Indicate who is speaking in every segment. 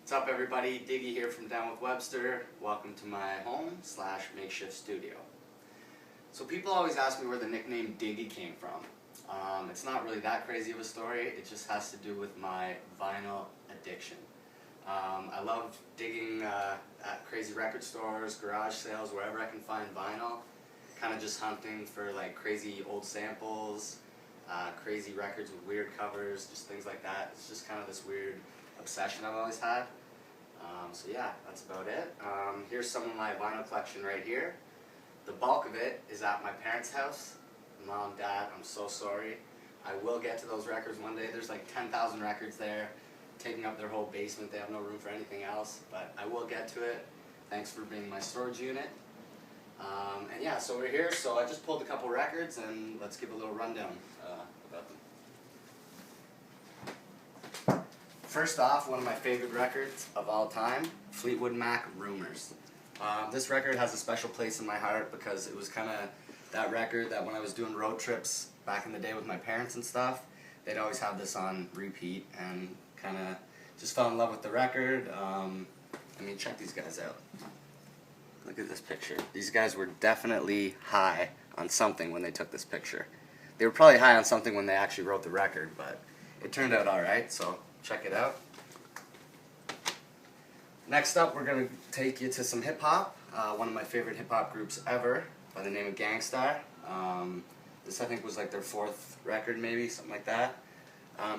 Speaker 1: What's up everybody, Diggy here from Down with Webster. Welcome to my home / makeshift studio. So people always ask me where the nickname Diggy came from. It's not really that crazy of a story, it just has to do with my vinyl addiction. I love digging at crazy record stores, garage sales, wherever I can find vinyl. Kind of just hunting for like crazy old samples, crazy records with weird covers, just things like that. It's just kind of this weird obsession I've always had. So yeah, that's about it. Here's some of my vinyl collection right here. The bulk of it is at my parents' house. Mom, Dad, I'm so sorry. I will get to those records one day. There's like 10,000 records there, taking up their whole basement. They have no room for anything else, but I will get to it. Thanks for being my storage unit. And yeah, so we're here. So I just pulled a couple records, and let's give a little rundown about them. First off, one of my favorite records of all time, Fleetwood Mac, Rumors. This record has a special place in my heart because it was kind of that record that when I was doing road trips back in the day with my parents and stuff, they'd always have this on repeat, and kind of just fell in love with the record. I mean, check these guys out. Look at this picture. These guys were definitely high on something when they took this picture. They were probably high on something when they actually wrote the record, but it turned out alright, so check it out. Next up, we're going to take you to some hip-hop. One of my favorite hip-hop groups ever, by the name of Gangstar. This I think was like their 4th record maybe, something like that.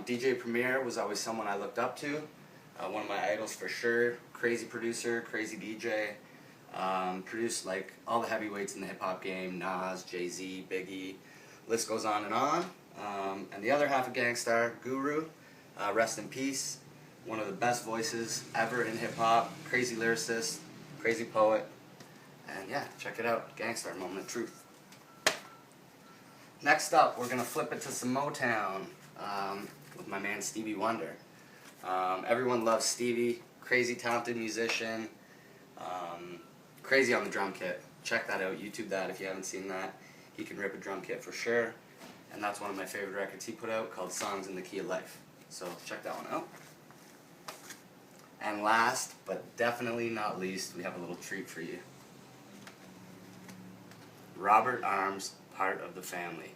Speaker 1: DJ Premier was always someone I looked up to. One of my idols for sure. Crazy producer, crazy DJ. Produced like all the heavyweights in the hip-hop game, Nas, Jay-Z, Biggie, list goes on. And the other half of Gangstar, Guru, rest in peace. One of the best voices ever in hip-hop, crazy lyricist, crazy poet. And yeah, check it out, Gangstar, moment of truth. Next up, we're going to flip it to some Motown with my man Stevie Wonder. Everyone loves Stevie, crazy talented musician, crazy on the drum kit. Check that out, YouTube that if you haven't seen that. He can rip a drum kit for sure. And that's one of my favorite records he put out called Songs in the Key of Life. So check that one out. And last, but definitely not least, we have a little treat for you. Robert Arms, Part of the Family.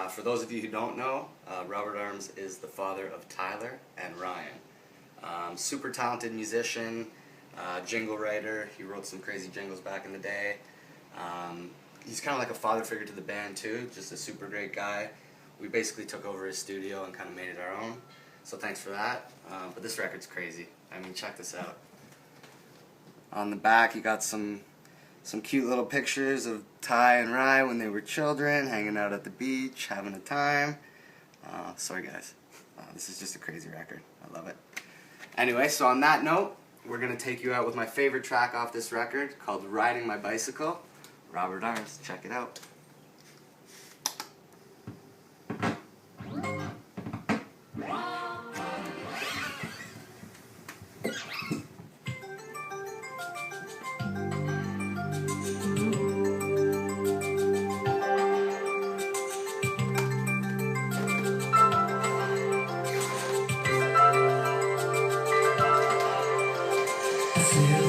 Speaker 1: For those of you who don't know, Robert Arms is the father of Tyler and Ryan. Super talented musician, jingle writer. He wrote some crazy jingles back in the day. He's kind of like a father figure to the band too, just a super great guy. We basically took over his studio and kind of made it our own, so thanks for that. But this record's crazy. I mean, check this out. On the back, you got some cute little pictures of Ty and Rye when they were children, hanging out at the beach, having a time. Sorry guys, this is just a crazy record. I love it. Anyway, so on that note, we're going to take you out with my favorite track off this record called Riding My Bicycle. Robert Arms, check it out.
Speaker 2: See